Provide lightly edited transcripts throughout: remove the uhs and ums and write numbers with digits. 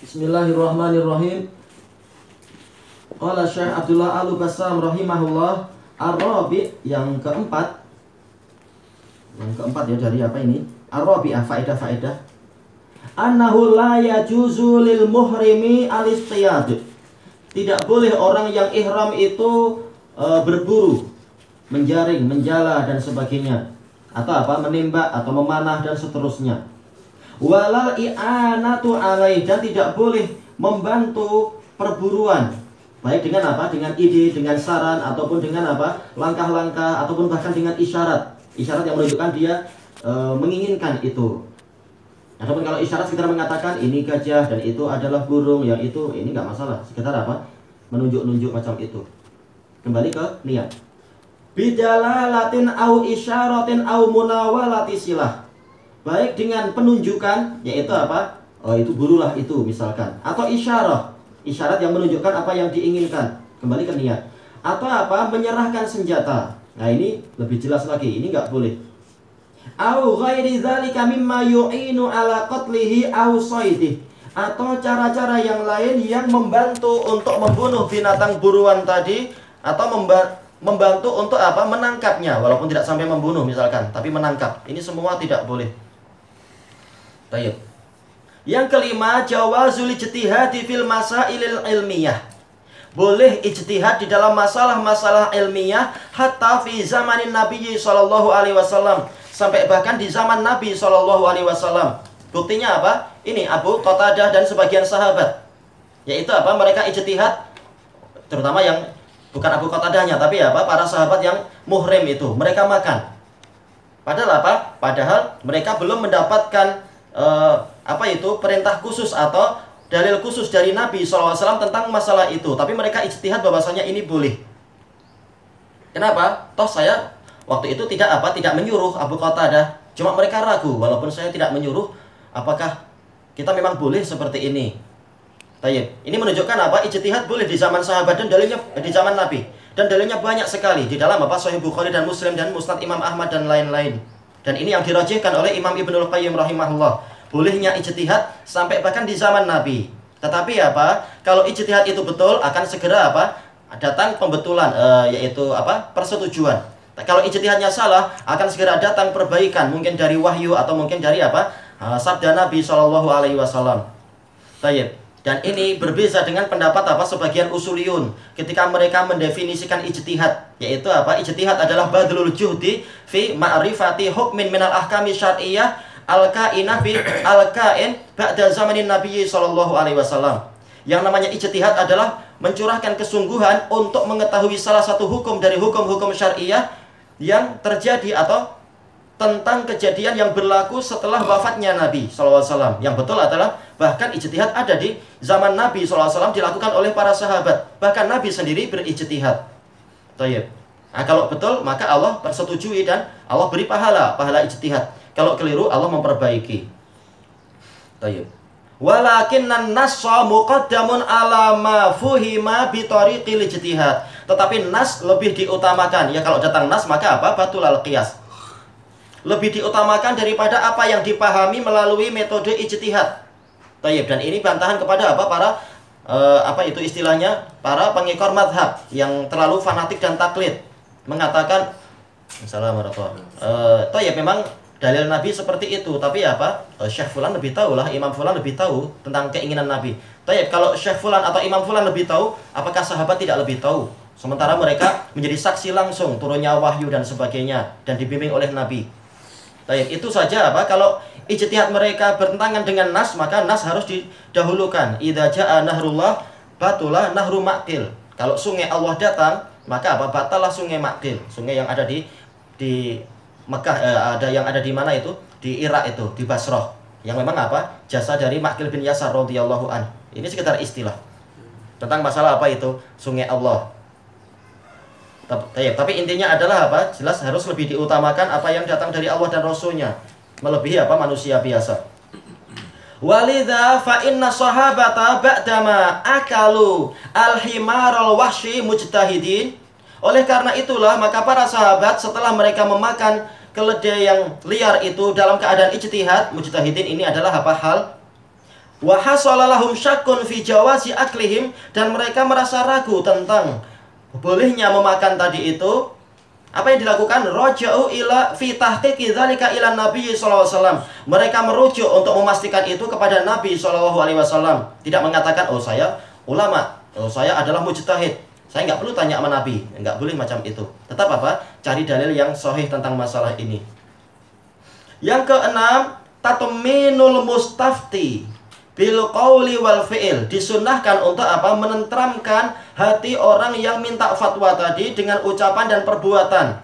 Bismillahirrahmanirrahim. Qala Syekh Abdullah Al-Bassam rahimahullah, ar-rabi' yang keempat. Yang keempat ya dari apa ini? Ar-rabi'ah, faedah-faedah. Annahu la yajuzu lil muhrimi al-istiyad. Tidak boleh orang yang ihram itu berburu, menjaring, menjala dan sebagainya. Atau apa? Menembak atau memanah dan seterusnya. Walal i'anatu alaih, dan tidak boleh membantu perburuan, baik dengan apa? Dengan ide, dengan saran, ataupun dengan apa? Langkah-langkah, ataupun bahkan dengan isyarat. Isyarat yang menunjukkan dia menginginkan itu. Ataupun kalau isyarat sekitar mengatakan ini gajah dan itu adalah burung, yang itu ini nggak masalah. Sekitar apa? Menunjuk-nunjuk macam itu. Kembali ke niat. Bidalalatin au isyaratin au munawalati silah. Baik dengan penunjukan, yaitu apa? Oh, itu burulah itu misalkan. Atau isyarah, isyarat yang menunjukkan apa yang diinginkan. Kembali ke niat. Atau apa? Menyerahkan senjata. Nah ini lebih jelas lagi, ini nggak boleh. Au ghairi dzalika mimma yu'inu ala qatlihi au saydih. Atau cara-cara yang lain yang membantu untuk membunuh binatang buruan tadi, atau membantu untuk apa? Menangkapnya, walaupun tidak sampai membunuh misalkan, tapi menangkap. Ini semua tidak boleh. Baik. Yang kelima, jawazul ijtihadi fil masailil ilmiyah. Boleh ijtihad di dalam masalah-masalah ilmiah hatta fi zamanin Nabi sallallahu alaihi wasallam, sampai bahkan di zaman Nabi sallallahu alaihi wasallam. Buktinya apa? Ini Abu Qatadah dan sebagian sahabat. Yaitu apa? Mereka ijtihad, terutama yang bukan Abu Qatadahnya, tapi apa? Para sahabat yang muhrim itu, mereka makan. Padahal apa? Padahal mereka belum mendapatkan perintah khusus atau dalil khusus dari Nabi SAW tentang masalah itu. Tapi mereka ijtihad bahwasanya ini boleh. Kenapa? Toh saya waktu itu tidak menyuruh Abu Qatadah. Cuma mereka ragu, walaupun saya tidak menyuruh, apakah kita memang boleh seperti ini. Tayyib. Ini menunjukkan apa? Ijtihad boleh di zaman sahabat dan dalilnya di zaman Nabi. Dan dalilnya banyak sekali di dalam apa? Sahih Bukhari dan Muslim dan Musnad Imam Ahmad dan lain-lain. Dan ini yang dirajihkan oleh Imam Ibnul Qayyim rahimahullah. Bolehnya ijtihad sampai bahkan di zaman Nabi. Tetapi apa? Kalau ijtihad itu betul, akan segera apa? Datang pembetulan, yaitu apa? Persetujuan. Kalau ijtihadnya salah, akan segera datang perbaikan, mungkin dari wahyu atau mungkin dari apa? Sabda Nabi Shallallahu alaihi wasallam. Baik. Dan ini berbeza dengan pendapat apa? Sebagian usuliyun ketika mereka mendefinisikan ijtihad, yaitu apa? Ijtihad adalah badlul juhdi fi ma'rifati hukmin minal ahkami syar'iyyah al-ka'inah fi al-ka'in ba'da zamanin Nabi sallallahu alaihi wasallam. Yang namanya ijtihad adalah mencurahkan kesungguhan untuk mengetahui salah satu hukum dari hukum-hukum syar'iyyah yang terjadi atau tentang kejadian yang berlaku setelah wafatnya Nabi SAW. Yang betul adalah bahkan ijtihad ada di zaman Nabi SAW, dilakukan oleh para sahabat. Bahkan Nabi sendiri berijtihad. Tayyib. Nah, kalau betul maka Allah persetujui dan Allah beri pahala ijtihad. Kalau keliru Allah memperbaiki. Tayyib. Walakinnan nassa muqaddamun ala ma fuhima bi tariqil ijtihad. Tetapi nas lebih diutamakan. Ya kalau datang nas maka apa? Batul al-qiyas. Lebih diutamakan daripada apa yang dipahami melalui metode ijtihad. Tayyib. Dan ini bantahan kepada apa? Para istilahnya para pengikor madhab yang terlalu fanatik dan taklid, mengatakan Assalamualaikum. Tayyib, memang dalil Nabi seperti itu, tapi apa? Syekh Fulan lebih tahu lah, Imam Fulan lebih tahu tentang keinginan Nabi. Tayyib, kalau Syekh Fulan atau Imam Fulan lebih tahu, apakah sahabat tidak lebih tahu? Sementara mereka menjadi saksi langsung turunnya wahyu dan sebagainya dan dibimbing oleh Nabi. Baik, itu saja apa? Kalau ijtihad mereka bertentangan dengan nas, maka nas harus didahulukan. Idza jaa nahrullah batulah nahru maqil. Kalau sungai Allah datang, maka apa? Batalah sungai Maqil. Sungai yang ada di Mekah, ada yang ada di mana itu? Di Irak itu, di Basrah. Yang memang apa? Jasa dari Maqil bin Yasar radhiyallahu an. Ini sekitar istilah tentang masalah apa itu? Sungai Allah. Tapi intinya adalah apa? Jelas harus lebih diutamakan apa yang datang dari Allah dan Rasulnya, melebihi apa? Manusia biasa. Walidha fa inna sahabata ba'dama akalu al-himarul wahsyi mujtahidin. Oleh karena itulah maka para sahabat setelah mereka memakan keledai yang liar itu dalam keadaan ijtihad, mujtahidin ini adalah apa? Hal Wa hasala lahum syakkun fi jawazi aklihim, dan mereka merasa ragu tentang bolehnya memakan tadi itu. Apa yang dilakukan? Raja'u ila fi tahqiqi dzalika ila Nabi sallallahu alaihi wasallam. Mereka merujuk untuk memastikan itu kepada Nabi sallallahu alaihi wasallam. Tidak mengatakan, "Oh, saya ulama, oh, saya adalah mujtahid. Saya nggak perlu tanya sama Nabi." Nggak boleh macam itu. Tetap apa? Cari dalil yang sahih tentang masalah ini. Yang keenam, tatminul mustafti bil qauli wal fi'il. Disunnahkan untuk apa? Menenteramkan hati orang yang minta fatwa tadi dengan ucapan dan perbuatan.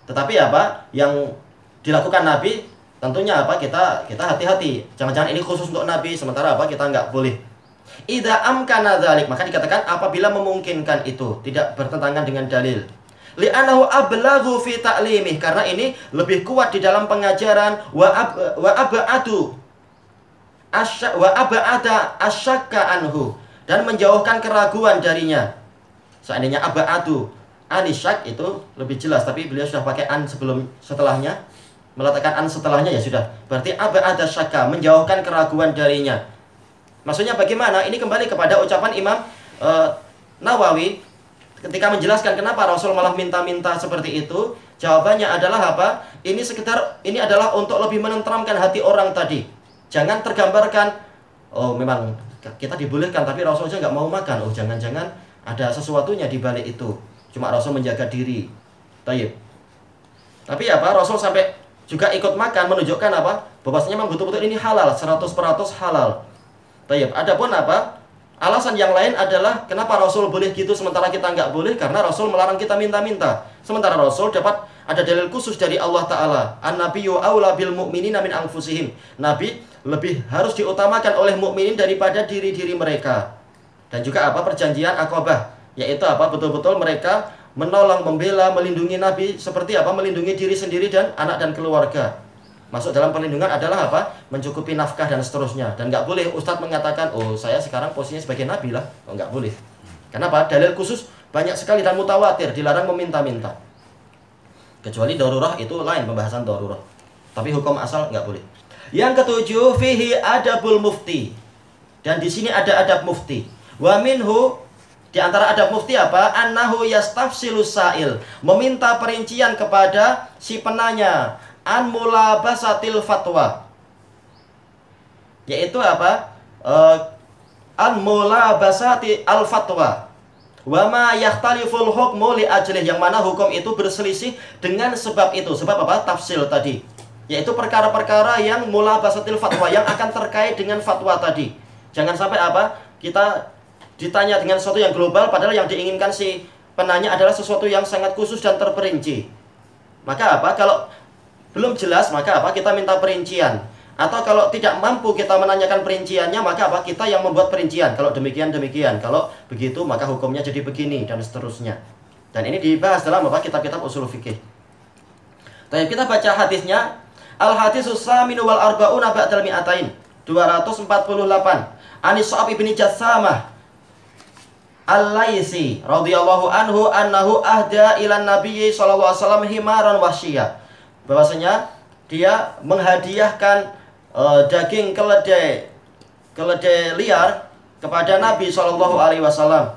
Tetapi apa? Yang dilakukan Nabi tentunya apa? Kita hati-hati. Jangan-jangan ini khusus untuk Nabi, sementara apa? Kita nggak boleh. Idza amkana dzalik, maka dikatakan apabila memungkinkan itu, tidak bertentangan dengan dalil. Li'annahu ablaghu fi ta'limih, karena ini lebih kuat di dalam pengajaran. Wa ab'adu asyakka anhu, dan menjauhkan keraguan darinya. Seandainya ab'adu anisyak itu lebih jelas, tapi beliau sudah pakai an setelahnya, meletakkan an setelahnya ya sudah. Berarti ab'ada syakka, menjauhkan keraguan darinya. Maksudnya bagaimana? Ini kembali kepada ucapan Imam Nawawi ketika menjelaskan kenapa Rasul malah minta-minta seperti itu. Jawabannya adalah apa? Ini adalah untuk lebih menenteramkan hati orang tadi. Jangan tergambarkan, oh memang kita dibolehkan tapi Rasul aja nggak mau makan. Oh jangan-jangan ada sesuatunya di balik itu. Cuma Rasul menjaga diri. Tayyib. Tapi apa? Rasul sampai juga ikut makan, menunjukkan apa? Bahwasanya memang betul-betul ini halal, 100% halal. Tayyib. Adapun apa? Alasan yang lain adalah kenapa Rasul boleh gitu sementara kita nggak boleh? Karena Rasul melarang kita minta-minta. Sementara Rasul dapat ada dalil khusus dari Allah Ta'ala. An-nabiyyu aula bil mu'minina min anfusihim. Nabi lebih harus diutamakan oleh mukminin daripada diri-diri mereka. Dan juga apa? Perjanjian Aqabah, yaitu apa? Betul-betul mereka menolong, membela, melindungi Nabi seperti apa? Melindungi diri sendiri dan anak dan keluarga. Masuk dalam perlindungan adalah apa? Mencukupi nafkah dan seterusnya. Dan nggak boleh Ustadz mengatakan, oh saya sekarang posisinya sebagai Nabi lah. Oh nggak boleh. Kenapa? Dalil khusus banyak sekali dan mutawatir, dilarang meminta-minta. Kecuali darurah itu lain pembahasan darurah. Tapi hukum asal nggak boleh. Yang ketujuh, fihi adabul mufti. Dan di sini ada adab mufti. Wa minhu, di antara adab mufti apa? Annahu yastafsilus sa'il. Meminta perincian kepada si penanya. An mulabasatil fatwa, yaitu apa? An mulabasati al fatwa wa ma yakhtaliful hukmu li ajlih, yang mana hukum itu berselisih dengan sebab itu. Sebab apa? Tafsil tadi, yaitu perkara-perkara yang mulabasatil fatwa, yang akan terkait dengan fatwa tadi. Jangan sampai apa? Kita ditanya dengan sesuatu yang global padahal yang diinginkan si penanya adalah sesuatu yang sangat khusus dan terperinci. Maka apa? Kalau belum jelas, maka apa? Kita minta perincian. Atau kalau tidak mampu kita menanyakan perinciannya, maka apa? Kita yang membuat perincian. Kalau demikian, demikian. Kalau begitu, maka hukumnya jadi begini, dan seterusnya. Dan ini dibahas dalam apa? Kitab-kitab usul fikih. Dan kita baca hadisnya. Al-hadisus saminu wal arba'una ba'dal mi'atain. 248. Anis Sa'ab ibni Jassamah Al-Laisi radhiyallahu anhu annahu ahda ilan nabiyyi sallallahu alaihi wasallam himaran wahsyiyah. Bahwasanya dia menghadiahkan daging keledai liar kepada Nabi Shallallahu Alaihi Wasallam.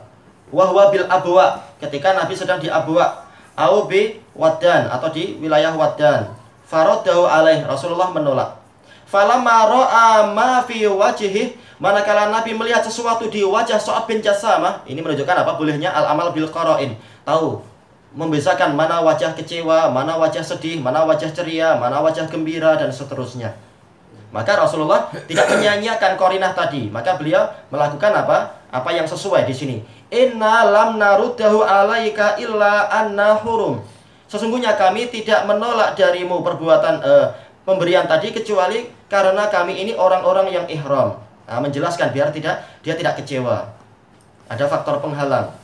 Wahwa bil abwa, ketika Nabi sedang di Abwa, au bi Wadan, atau di wilayah Wadan. Faradahu alaih, Rasulullah menolak. Falamma ra'a ma fi wajhihi, manakala Nabi melihat sesuatu di wajah Sa'ab bin Jassamah, ini menunjukkan apa? Bolehnya al-amal bil qara'in. Tahu, membezakan mana wajah kecewa, mana wajah sedih, mana wajah ceria, mana wajah gembira, dan seterusnya. Maka Rasulullah tidak menyanyiakan qarinah tadi. Maka beliau melakukan apa? Apa yang sesuai di sini. Inna lam naruddahu alaika illa anna hurum. Sesungguhnya kami tidak menolak darimu perbuatan pemberian tadi kecuali karena kami ini orang-orang yang ihram. Nah, menjelaskan biar dia tidak kecewa. Ada faktor penghalang.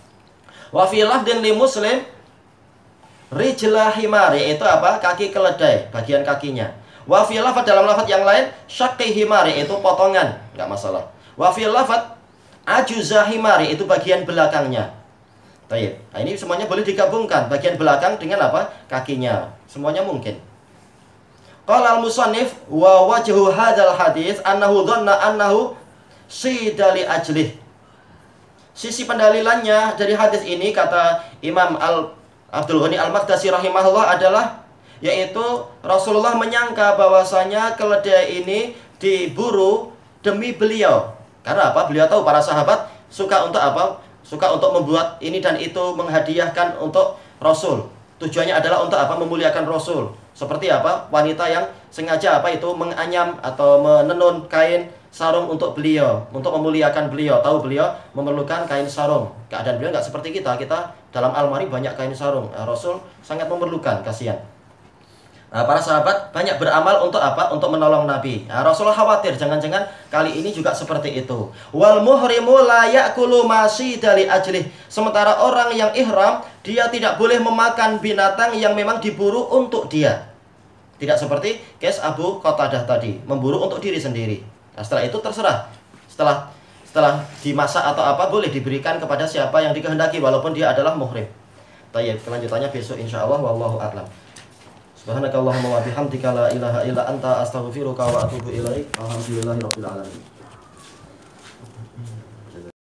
Wa fi lafdin li Muslim rijlah himar, yaitu apa? Kaki keledai, bagian kakinya. Wa fi lafaz, dalam lafaz yang lain, syaqqi himar, yaitu potongan, enggak masalah. Wa fi lafaz ajuzah himar, itu bagian belakangnya. Baik. Nah, ini semuanya boleh digabungkan, bagian belakang dengan apa? Kakinya. Semuanya mungkin. Qala al-musannif wa wajhu hadzal hadis annahu dhanna annahu sidali ajlih. Sisi pendalilannya dari hadis ini, kata Imam Abdul Ghani Al-Maqdisi rahimahullah, adalah yaitu Rasulullah menyangka bahwasanya keledai ini diburu demi beliau. Karena apa? Beliau tahu para sahabat suka untuk apa? Suka untuk membuat ini dan itu, menghadiahkan untuk Rasul. Tujuannya adalah untuk apa? Memuliakan Rasul. Seperti apa? Wanita yang sengaja apa itu menganyam atau menenun kain sarung untuk beliau, untuk memuliakan beliau. Tahu beliau memerlukan kain sarung. Keadaan beliau nggak seperti kita. Kita dalam almari banyak kain sarung. Rasul sangat memerlukan, kasihan. Nah, para sahabat banyak beramal untuk apa? Untuk menolong Nabi. Nah, Rasulullah khawatir jangan-jangan kali ini juga seperti itu. Wal muhrimu la ya'kulu masidali ajlih. Sementara orang yang ihram, dia tidak boleh memakan binatang yang memang diburu untuk dia. Tidak seperti kes Abu Qatadah tadi, memburu untuk diri sendiri. Nah, setelah itu terserah. Setelah dimasak atau apa, boleh diberikan kepada siapa yang dikehendaki walaupun dia adalah muhrim. Tayyib, kelanjutannya besok insyaallah, wallahu a'lam. Subhanakallahumma wa bihamdika la ilaha illa anta astaghfiruka wa atubu ilaik. Alhamdulillahirabbil alamin.